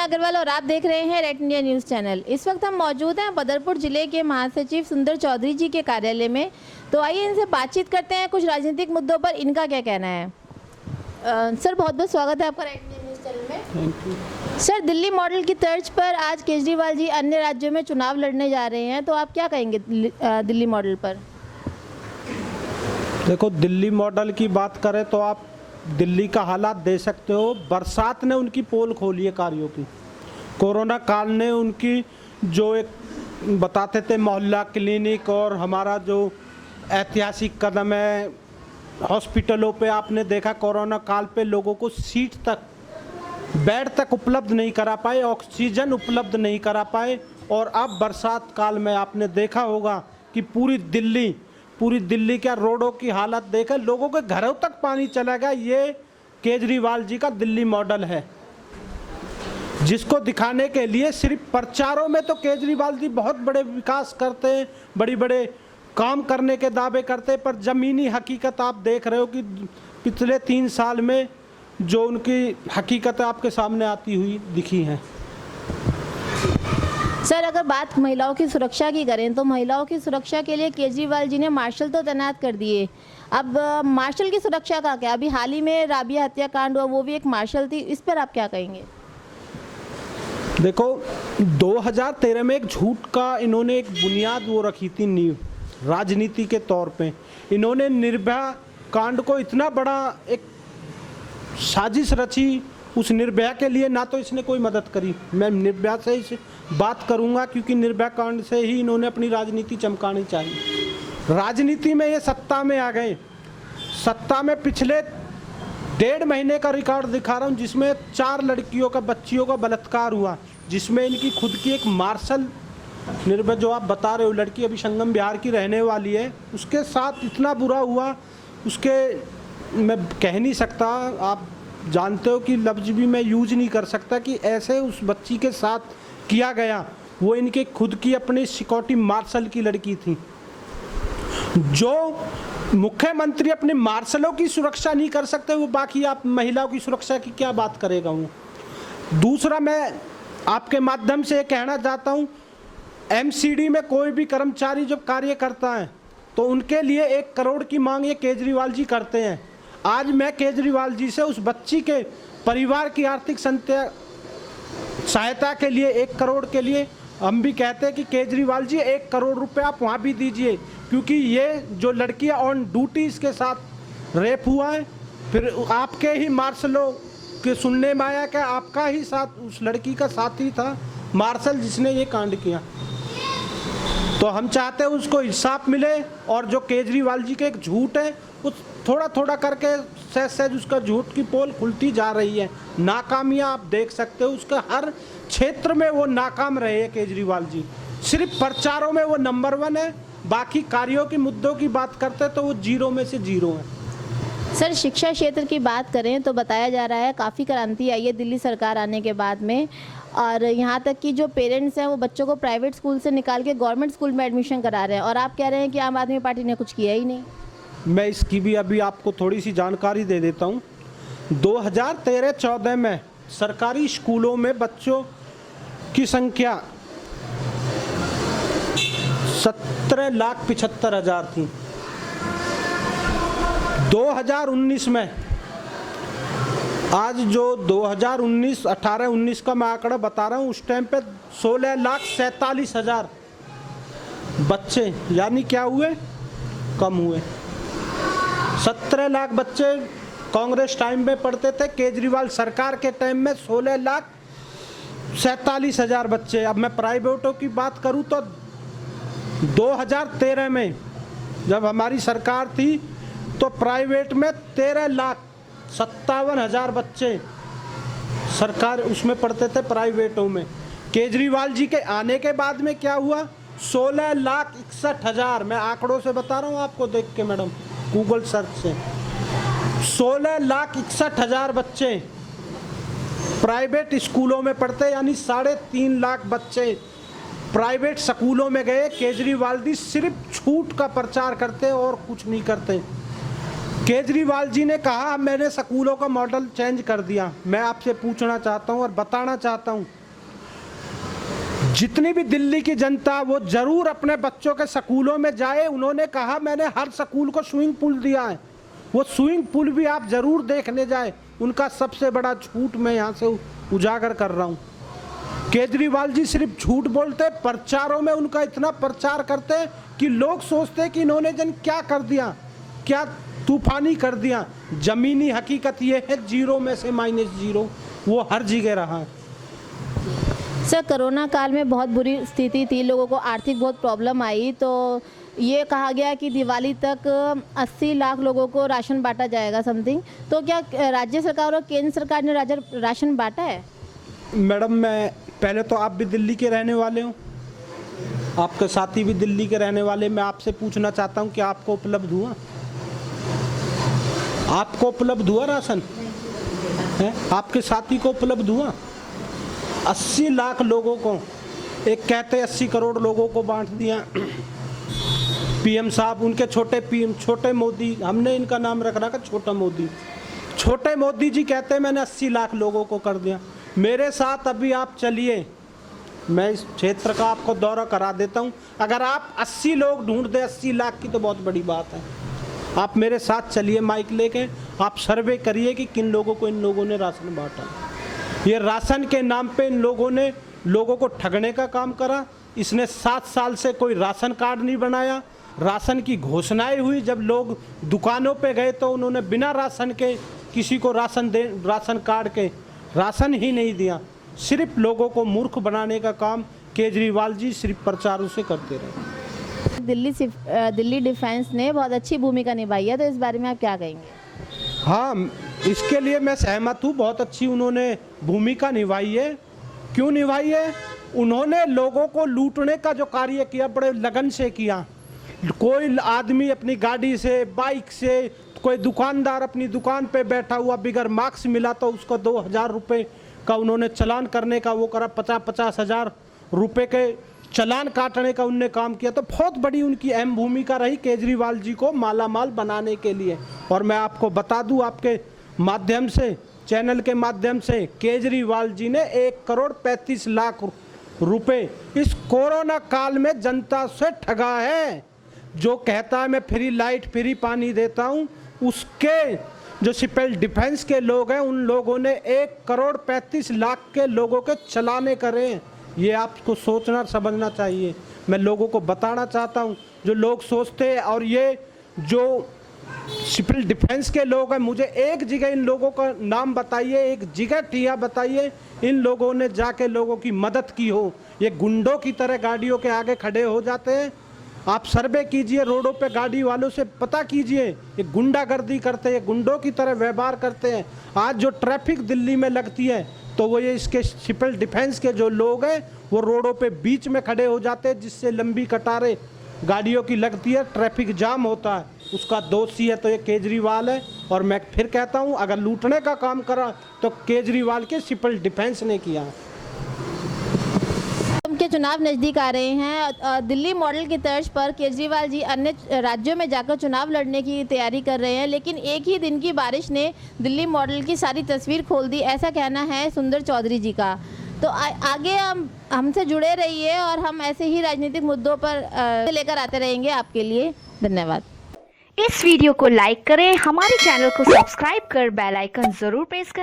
अग्रवाल और आप देख रहे हैं रेड इंडिया न्यूज़ चैनल। इस वक्त हम मौजूद हैं बदरपुर जिले के महासचिव सुंदर चौधरी जी के कार्यालय में। तो आइए इनसे बातचीत करते हैं, कुछ राजनीतिक मुद्दों पर इनका क्या कहना है। सर, बहुत बहुत स्वागत है आपका रेड इंडिया न्यूज़ चैनल में। Thank you. Sir, Delhi model की तर्ज पर आज केजरीवाल जी अन्य राज्यों में चुनाव लड़ने जा रहे हैं, तो आप क्या कहेंगे दिल्ली मॉडल पर? देखो, दिल्ली मॉडल की बात करें तो आप दिल्ली का हालात दे सकते हो। बरसात ने उनकी पोल खोली है कार्यों की। कोरोना काल ने उनकी जो एक बताते थे मोहल्ला क्लिनिक और हमारा जो ऐतिहासिक कदम है हॉस्पिटलों पे, आपने देखा कोरोना काल पे लोगों को सीट तक, बेड तक उपलब्ध नहीं करा पाए, ऑक्सीजन उपलब्ध नहीं करा पाए। और अब बरसात काल में आपने देखा होगा कि पूरी दिल्ली क्या रोडों की हालत देखकर लोगों के घरों तक पानी चला गया। ये केजरीवाल जी का दिल्ली मॉडल है, जिसको दिखाने के लिए सिर्फ प्रचारों में तो केजरीवाल जी बहुत बड़े विकास करते हैं, बड़ी बड़े काम करने के दावे करते हैं, पर ज़मीनी हकीकत आप देख रहे हो कि पिछले 3 साल में जो उनकी हकीकत आपके सामने आती हुई दिखी हैं। सर, अगर बात महिलाओं की सुरक्षा की करें तो महिलाओं की सुरक्षा के लिए केजरीवाल जी ने मार्शल तो तैनात कर दिए। अब मार्शल की सुरक्षा का क्या? अभी हाल ही में राबिया हत्याकांड हुआ, वो भी एक मार्शल थी, इस पर आप क्या कहेंगे? देखो, 2013 में एक झूठ का इन्होंने एक बुनियाद वो रखी थी, नींव राजनीति के तौर पे। इन्होंने निर्भया कांड को इतना बड़ा एक साजिश रची, उस निर्भया के लिए ना तो इसने कोई मदद करी। मैं निर्भया से इस बात करूंगा क्योंकि निर्भया कांड से ही इन्होंने अपनी राजनीति चमकानी चाहिए। राजनीति में ये सत्ता में आ गए। सत्ता में पिछले 1.5 महीने का रिकॉर्ड दिखा रहा हूँ, जिसमें 4 लड़कियों का, बच्चियों का बलात्कार हुआ, जिसमें इनकी खुद की एक मार्शल निर्भया जो आप बता रहे हो, लड़की अभी संगम बिहार की रहने वाली है, उसके साथ इतना बुरा हुआ, उसके मैं कह नहीं सकता, आप जानते हो कि लफ्ज़ भी मैं यूज नहीं कर सकता कि ऐसे उस बच्ची के साथ किया गया। वो इनके खुद की अपनी सिक्योरिटी मार्शल की लड़की थी। जो मुख्यमंत्री अपने मार्शलों की सुरक्षा नहीं कर सकते, वो बाकी आप महिलाओं की सुरक्षा की क्या बात करेगा वो। दूसरा, मैं आपके माध्यम से कहना चाहता हूँ, एमसीडी में कोई भी कर्मचारी जब कार्य करता है तो उनके लिए 1 करोड़ की मांग ये केजरीवाल जी करते हैं। आज मैं केजरीवाल जी से उस बच्ची के परिवार की आर्थिक सहायता के लिए 1 करोड़ के लिए हम भी कहते हैं कि केजरीवाल जी 1 करोड़ रुपए आप वहाँ भी दीजिए, क्योंकि ये जो लड़की ऑन ड्यूटी इसके साथ रेप हुआ है। फिर आपके ही मार्शलों के सुनने में आया कि आपका ही साथ उस लड़की का साथी था मार्शल जिसने ये कांड किया। तो हम चाहते हैं उसको इंसाफ मिले, और जो केजरीवाल जी के एक झूठ है वो थोड़ा थोड़ा करके सहज उसका झूठ की पोल खुलती जा रही है। नाकामियाँ आप देख सकते हो, उसका हर क्षेत्र में वो नाकाम रहे हैं केजरीवाल जी। सिर्फ प्रचारों में वो नंबर 1 है, बाकी कार्यों की मुद्दों की बात करते तो वो 0 में से 0 है। सर, शिक्षा क्षेत्र की बात करें तो बताया जा रहा है काफ़ी क्रांति आई है दिल्ली सरकार आने के बाद में, और यहाँ तक कि जो पेरेंट्स हैं वो बच्चों को प्राइवेट स्कूल से निकाल के गवर्नमेंट स्कूल में एडमिशन करा रहे हैं, और आप कह रहे हैं कि आम आदमी पार्टी ने कुछ किया ही नहीं। मैं इसकी भी अभी आपको थोड़ी सी जानकारी दे देता हूँ। 2013-14 में सरकारी स्कूलों में बच्चों की संख्या 17,75,000 थी। 2019 में, आज जो 2019-18-19 का मैं आंकड़ा बता रहा हूँ, उस टाइम पे 16,47,000 बच्चे, यानी क्या हुए, कम हुए। 17 लाख बच्चे कांग्रेस टाइम में पढ़ते थे, केजरीवाल सरकार के टाइम में 16,47,000 बच्चे। अब मैं प्राइवेटों की बात करूं तो 2013 में जब हमारी सरकार थी तो प्राइवेट में 13,57,000 बच्चे सरकार उसमें पढ़ते थे प्राइवेटों में। केजरीवाल जी के आने के बाद में क्या हुआ, 16,61,000, मैं आंकड़ों से बता रहा हूँ आपको, देख के मैडम गूगल सर्च से, 16,61,000 बच्चे प्राइवेट स्कूलों में पढ़ते, यानी 3.5 लाख बच्चे प्राइवेट स्कूलों में गए। केजरीवाल जी सिर्फ छूट का प्रचार करते और कुछ नहीं करते। केजरीवाल जी ने कहा मैंने स्कूलों का मॉडल चेंज कर दिया। मैं आपसे पूछना चाहता हूं और बताना चाहता हूं, जितनी भी दिल्ली की जनता वो जरूर अपने बच्चों के स्कूलों में जाए। उन्होंने कहा मैंने हर स्कूल को स्विमिंग पूल दिया है, वो स्विमिंग पूल भी आप जरूर देखने जाए। उनका सबसे बड़ा झूठ मैं यहाँ से उजागर कर रहा हूँ। केजरीवाल जी सिर्फ झूठ बोलते, प्रचारों में उनका इतना प्रचार करते कि लोग सोचते कि इन्होंने जन क्या कर दिया, क्या तूफानी कर दिया। जमीनी हकीकत ये है, 0 में से -0 वो हर जगह रहा है। सर, कोरोना काल में बहुत बुरी स्थिति थी, लोगों को आर्थिक बहुत प्रॉब्लम आई, तो ये कहा गया कि दिवाली तक 80 लाख लोगों को राशन बांटा जाएगा समथिंग। तो क्या राज्य सरकार और केंद्र सरकार ने राशन बांटा है? मैडम, मैं पहले तो आप भी दिल्ली के रहने वाले हो, आपके साथी भी दिल्ली के रहने वाले। मैं आपसे पूछना चाहता हूं कि आपको उपलब्ध हुआ, आपको उपलब्ध हुआ राशन है? आपके साथी को उपलब्ध हुआ? 80 लाख लोगों को, एक कहते 80 करोड़ लोगों को बांट दिया पीएम साहब। उनके छोटे पीएम, छोटे मोदी, हमने इनका नाम रख रखा छोटा मोदी। छोटे मोदी जी कहते हैं मैंने 80 लाख लोगों को कर दिया। मेरे साथ अभी आप चलिए, मैं इस क्षेत्र का आपको दौरा करा देता हूं। अगर आप 80 लोग ढूंढ दे 80 लाख की तो बहुत बड़ी बात है। आप मेरे साथ चलिए माइक लेके, आप सर्वे करिए कि किन लोगों को इन लोगों ने राशन बांटा। ये राशन के नाम पे इन लोगों ने लोगों को ठगने का काम करा। इसने 7 साल से कोई राशन कार्ड नहीं बनाया। राशन की घोषणाएं हुई, जब लोग दुकानों पे गए तो उन्होंने बिना राशन के किसी को राशन कार्ड के राशन ही नहीं दिया। सिर्फ लोगों को मूर्ख बनाने का काम केजरीवाल जी सिर्फ प्रचारों से करते रहे। दिल्ली डिफेंस ने बहुत अच्छी भूमिका निभाई है, तो इस बारे में आप क्या कहेंगे? हाँ, इसके लिए मैं सहमत हूँ। बहुत अच्छी उन्होंने भूमिका निभाई है। क्यों निभाई है? उन्होंने लोगों को लूटने का जो कार्य किया बड़े लगन से किया। कोई आदमी अपनी गाड़ी से, बाइक से, कोई दुकानदार अपनी दुकान पे बैठा हुआ बिगर मास्क मिला तो उसको 2000 रुपये का उन्होंने चालान करने का वो करा। 50-50 हज़ार रुपये के चालान काटने का उनने काम किया। तो बहुत बड़ी उनकी अहम भूमिका रही केजरीवाल जी को मालामाल बनाने के लिए। और मैं आपको बता दूं, आपके माध्यम से, चैनल के माध्यम से, केजरीवाल जी ने 1,35,00,000 रुपए इस कोरोना काल में जनता से ठगा है। जो कहता है मैं फ्री लाइट फ्री पानी देता हूं, उसके जो सिविल डिफेंस के लोग हैं उन लोगों ने 1,35,00,000 के लोगों के चलाने करे। ये आपको सोचना समझना चाहिए। मैं लोगों को बताना चाहता हूं, जो लोग सोचते हैं, और ये जो सिविल डिफेंस के लोग हैं, मुझे एक जगह इन लोगों का नाम बताइए, एक जगह ठिया बताइए इन लोगों ने जाके लोगों की मदद की हो। ये गुंडों की तरह गाड़ियों के आगे खड़े हो जाते हैं। आप सर्वे कीजिए, रोडों पे गाड़ी वालों से पता कीजिए, ये गुंडागर्दी करते हैं, गुंडों की तरह व्यवहार करते हैं। आज जो ट्रैफिक दिल्ली में लगती है तो वो ये इसके सिविल डिफेंस के जो लोग हैं वो रोडों पे बीच में खड़े हो जाते हैं, जिससे लंबी कतारें गाड़ियों की लगती है, ट्रैफिक जाम होता है। उसका दोषी है तो ये केजरीवाल है। और मैं फिर कहता हूँ, अगर लूटने का काम करा तो केजरीवाल के सिविल डिफेंस ने किया। के चुनाव नज़दीक आ रहे हैं। दिल्ली मॉडल की तर्ज पर केजरीवाल जी अन्य राज्यों में जाकर चुनाव लड़ने की तैयारी कर रहे हैं, लेकिन एक ही दिन की बारिश ने दिल्ली मॉडल की सारी तस्वीर खोल दी, ऐसा कहना है सुंदर चौधरी जी का। तो आगे हमसे जुड़े रहिए और हम ऐसे ही राजनीतिक मुद्दों पर लेकर आते रहेंगे आपके लिए। धन्यवाद। इस वीडियो को लाइक करें, हमारे चैनल को सब्सक्राइब कर बेल आइकन जरूर प्रेस करें।